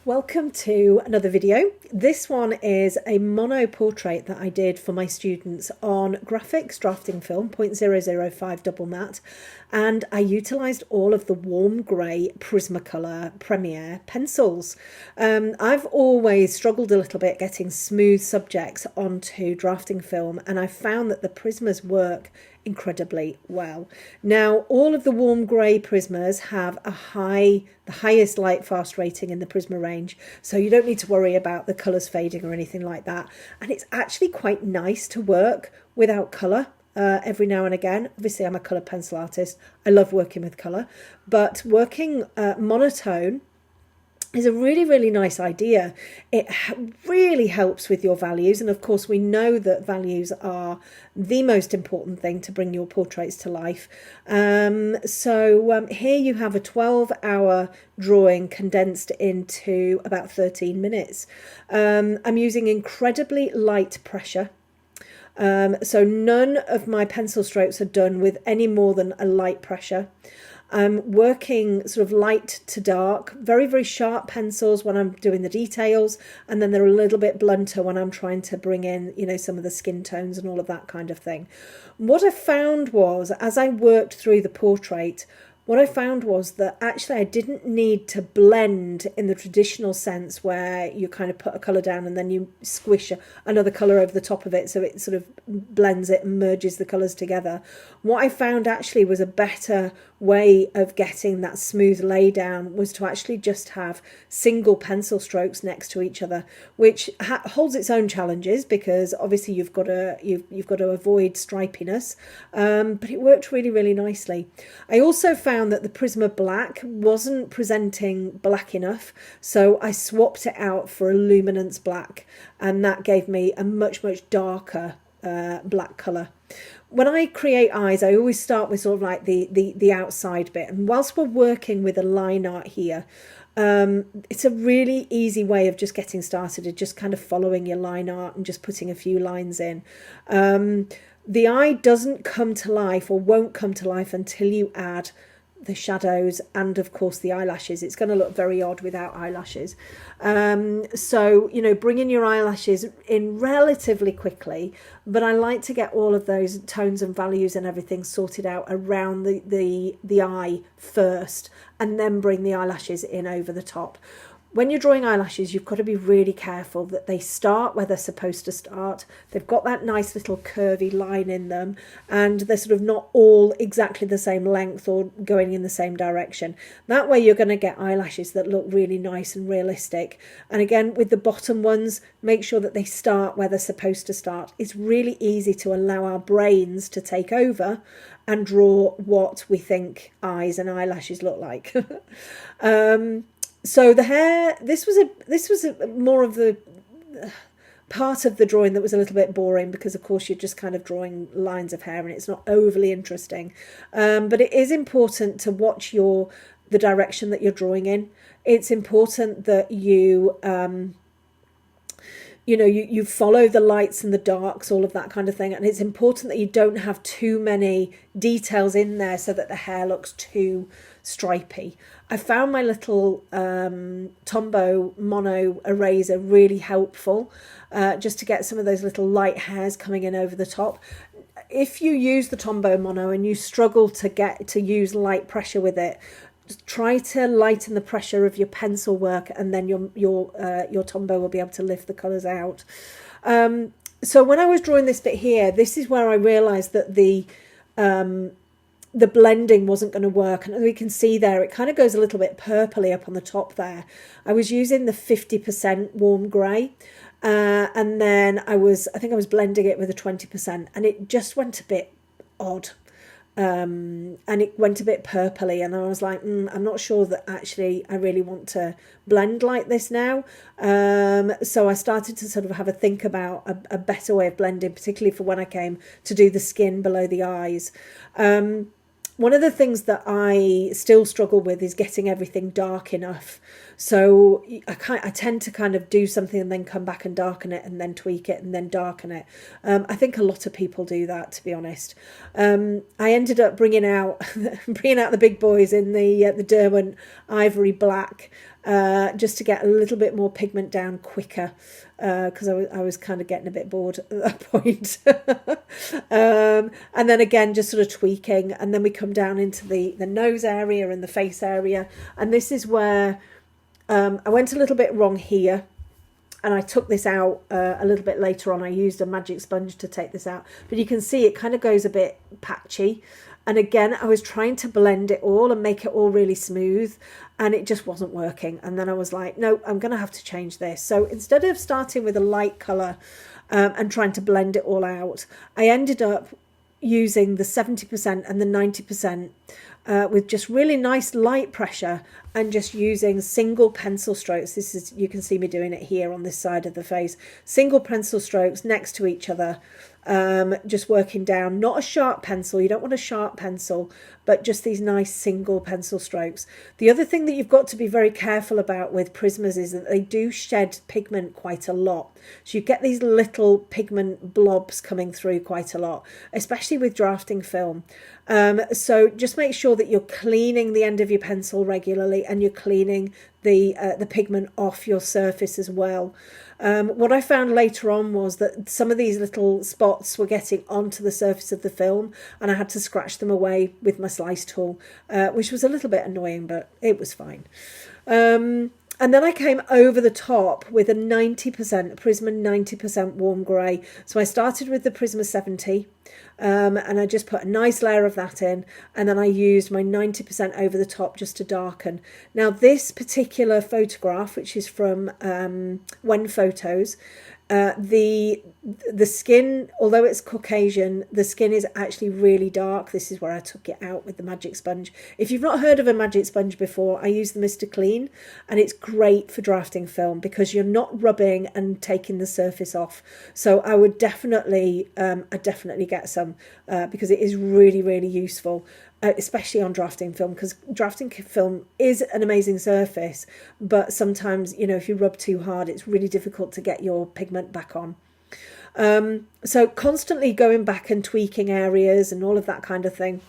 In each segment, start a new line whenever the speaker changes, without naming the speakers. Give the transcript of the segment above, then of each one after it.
Welcome to another video. This one is a mono portrait that I did for my students on graphics drafting film 0.005 double matte, and I utilised all of the warm grey Prismacolor Premier pencils. I've always struggled a little bit getting smooth subjects onto drafting film, and I found that the Prismas work incredibly well. Now, all of the warm grey Prismas have the highest light fast rating in the Prisma range, so you don't need to worry about the colours fading or anything like that. And it's actually quite nice to work without colour. Every now and again. Obviously, I'm a colour pencil artist. I love working with colour, but working monotone is a really, really nice idea. It really helps with your values, and of course we know that values are the most important thing to bring your portraits to life. So here you have a 12-hour drawing condensed into about 13 minutes. I'm using incredibly light pressure. So none of my pencil strokes are done with any more than a light pressure. I'm working sort of light to dark, very, very sharp pencils when I'm doing the details, and then they're a little bit blunter when I'm trying to bring in, you know, some of the skin tones and all of that kind of thing. What I found was, as I worked through the portrait, what I found was that actually I didn't need to blend in the traditional sense where you kind of put a colour down and then you squish another colour over the top of it so it sort of blends it and merges the colours together. What I found actually was a better way of getting that smooth lay down was to actually just have single pencil strokes next to each other, which holds its own challenges because obviously you've got to avoid stripiness, but it worked really, really nicely. I also found that the Prisma Black wasn't presenting black enough, so I swapped it out for a Luminance Black, and that gave me a much, much darker black colour. When I create eyes, I always start with sort of like the outside bit, and whilst we're working with a line art here, it's a really easy way of just getting started, of just kind of following your line art and just putting a few lines in. The eye doesn't come to life, or won't come to life, until you add the shadows and of course the eyelashes. It's going to look very odd without eyelashes. So, you know, bring in your eyelashes in relatively quickly, but I like to get all of those tones and values and everything sorted out around the eye first, and then bring the eyelashes in over the top. When you're drawing eyelashes, you've got to be really careful that they start where they're supposed to start. They've got that nice little curvy line in them, and they're sort of not all exactly the same length or going in the same direction. That way you're going to get eyelashes that look really nice and realistic. And again, with the bottom ones, make sure that they start where they're supposed to start. It's really easy to allow our brains to take over and draw what we think eyes and eyelashes look like. So the hair, this was more of the part of the drawing that was a little bit boring, because of course you're just kind of drawing lines of hair and it's not overly interesting. But it is important to watch the direction that you're drawing in. It's important that you you follow the lights and the darks, all of that kind of thing. And it's important that you don't have too many details in there so that the hair looks too stripy. I found my little Tombow mono eraser really helpful, just to get some of those little light hairs coming in over the top. If you use the Tombow mono and you struggle to use light pressure with it, try to lighten the pressure of your pencil work, and then your Tombow will be able to lift the colours out. So when I was drawing this bit here, this is where I realised that the blending wasn't going to work, and as we can see there, it kind of goes a little bit purpley up on the top there. I was using the 50% warm grey, and then I think I was blending it with a 20%, and it just went a bit odd. And it went a bit purpley, and I was like, I'm not sure that actually I really want to blend like this now. So I started to sort of have a think about a better way of blending, particularly for when I came to do the skin below the eyes. One of the things that I still struggle with is getting everything dark enough. So I tend to kind of do something and then come back and darken it and then tweak it and then darken it. I think a lot of people do that, to be honest. I ended up bringing out the big boys in the Derwent Ivory Black, just to get a little bit more pigment down quicker, because I was kind of getting a bit bored at that point. And then again, just sort of tweaking, and then we come down into the nose area and the face area, and this is where I went a little bit wrong here, and I took this out a little bit later on. I used a magic sponge to take this out, but you can see it kind of goes a bit patchy. And again, I was trying to blend it all and make it all really smooth, and it just wasn't working. And then I was like, no, I'm going to have to change this. So instead of starting with a light colour and trying to blend it all out, I ended up using the 70% and the 90% with just really nice light pressure, and just using single pencil strokes. This is, you can see me doing it here on this side of the face, single pencil strokes next to each other, just working down, not a sharp pencil, you don't want a sharp pencil, but just these nice single pencil strokes. The other thing that you've got to be very careful about with Prismas is that they do shed pigment quite a lot. So you get these little pigment blobs coming through quite a lot, especially with drafting film. So just make sure that you're cleaning the end of your pencil regularly, and you're cleaning the pigment off your surface as well. What I found later on was that some of these little spots were getting onto the surface of the film, and I had to scratch them away with my slice tool, which was a little bit annoying, but it was fine. And then I came over the top with a 90%, Prisma 90% warm grey. So I started with the Prisma 70, and I just put a nice layer of that in, and then I used my 90% over the top just to darken. Now this particular photograph, which is from When Photos, the skin, although it's Caucasian, the skin is actually really dark. This is where I took it out with the magic sponge. If you've not heard of a magic sponge before, I use the Mr. Clean, and it's great for drafting film because you're not rubbing and taking the surface off. So I would definitely get some because it is really, really useful. Especially on drafting film, because drafting film is an amazing surface, but sometimes, you know, if you rub too hard, it's really difficult to get your pigment back on. So constantly going back and tweaking areas and all of that kind of thing.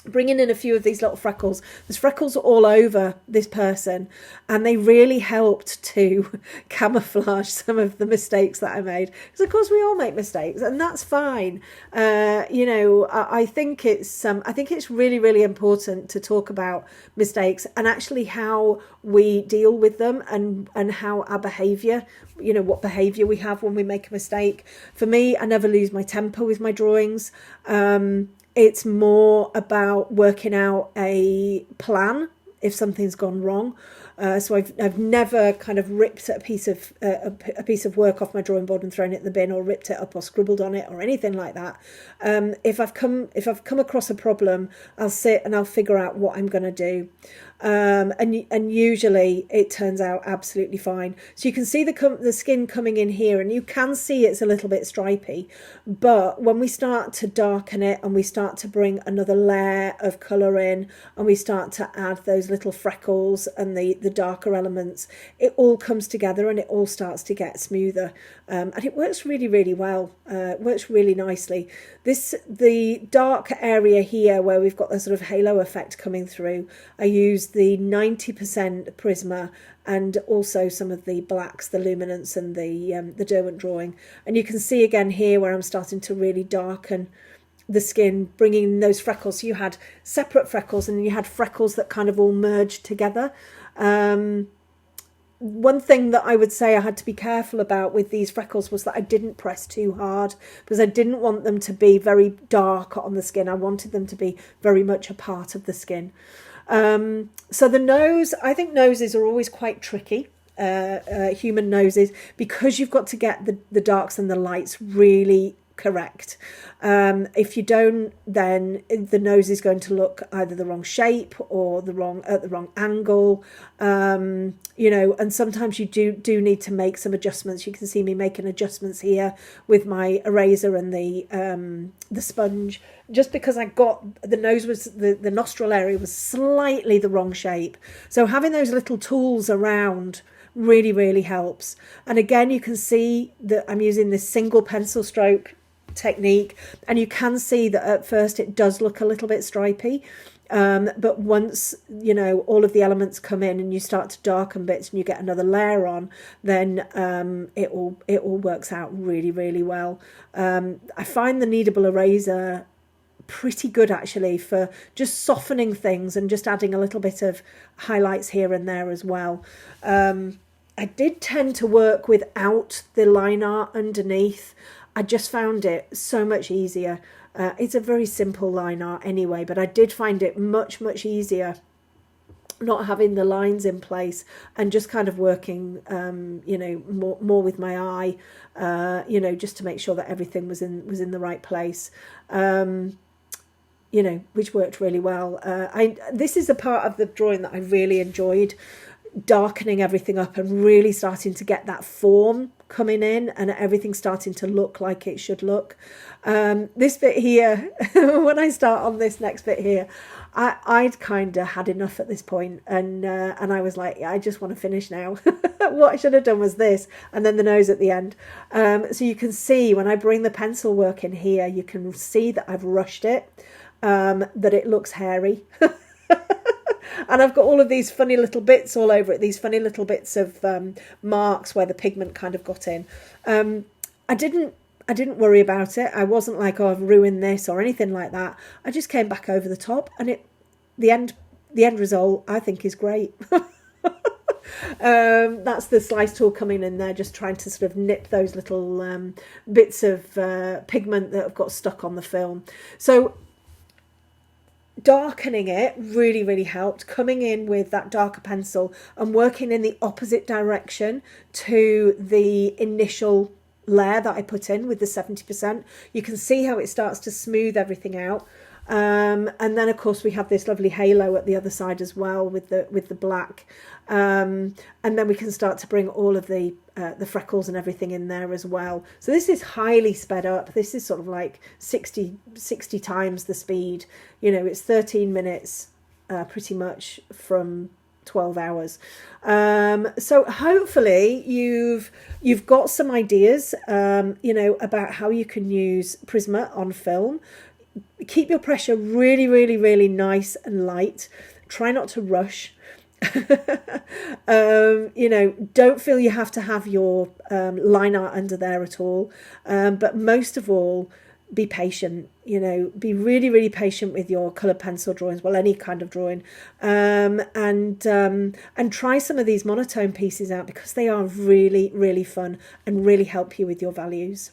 Bringing in a few of these little freckles. There's freckles all over this person, and they really helped to camouflage some of the mistakes that I made. Because of course we all make mistakes, and that's fine. You know, I think it's really, really important to talk about mistakes and actually how we deal with them, and how our behaviour, you know, what behaviour we have when we make a mistake. For me, I never lose my temper with my drawings. It's more about working out a plan if something's gone wrong. So I've never kind of ripped a piece of work off my drawing board and thrown it in the bin, or ripped it up or scribbled on it or anything like that. If I've come across a problem, I'll sit and I'll figure out what I'm going to do. And usually it turns out absolutely fine. So you can see the skin coming in here, and you can see it's a little bit stripy, but when we start to darken it and we start to bring another layer of colour in, and we start to add those little the darker elements, it all comes together and it all starts to get smoother, and it works really, really well. It works really nicely. The dark area here where we've got the sort of halo effect coming through, I use the 90% Prisma, and also some of the blacks, the Luminance and the Derwent Drawing. And you can see again here where I'm starting to really darken the skin, bringing in those freckles. So you had separate freckles, and then you had freckles that kind of all merged together. One thing that I would say I had to be careful about with these freckles was that I didn't press too hard, because I didn't want them to be very dark on the skin. I wanted them to be very much a part of the skin. So the nose, I think noses are always quite tricky, human noses, because you've got to get the darks and the lights really correct. If you don't, then the nose is going to look either the wrong shape or at the wrong angle. You know, and sometimes you do need to make some adjustments. You can see me making adjustments here with my eraser and the sponge, just because I got the nose was the nostril area was slightly the wrong shape. So having those little tools around really helps. And again, you can see that I'm using this single pencil stroke technique, and you can see that at first it does look a little bit stripy, but once, you know, all of the elements come in and you start to darken bits and you get another layer on, then it all works out really well. I find the kneadable eraser pretty good actually for just softening things and just adding a little bit of highlights here and there as well. I did tend to work without the line art underneath. I just found it so much easier. It's a very simple line art anyway, but I did find it much easier not having the lines in place and just kind of working, you know, more with my eye, you know, just to make sure that everything was in the right place. You know, which worked really well. This is a part of the drawing that I really enjoyed, darkening everything up and really starting to get that form coming in and everything starting to look like it should look. This bit here, when I start on this next bit here, I'd kind of had enough at this point, and I was like, I just want to finish now. What I should have done was this, and then the nose at the end. So you can see when I bring the pencil work in here, you can see that I've rushed it, that it looks hairy. And I've got all of these funny little bits all over it, these funny little bits of marks where the pigment kind of got in. I didn't worry about it. I wasn't like, oh, I've ruined this or anything like that. I just came back over the top, and the end result I think is great. That's the slice tool coming in there, just trying to sort of nip those little bits of pigment that have got stuck on the film. So darkening it really helped, coming in with that darker pencil and working in the opposite direction to the initial layer that I put in with the 70%. You can see how it starts to smooth everything out. And then of course we have this lovely halo at the other side as well with the black, and then we can start to bring all of the freckles and everything in there as well. So this is highly sped up. This is sort of like 60 times the speed. You know, it's 13 minutes pretty much from 12 hours. So hopefully you've got some ideas, you know, about how you can use Prisma on film. Keep your pressure really nice and light. Try not to rush. You know, don't feel you have to have your line art under there at all. But most of all, be patient. You know, be really patient with your coloured pencil drawings, well, any kind of drawing, and try some of these monotone pieces out, because they are really fun and really help you with your values.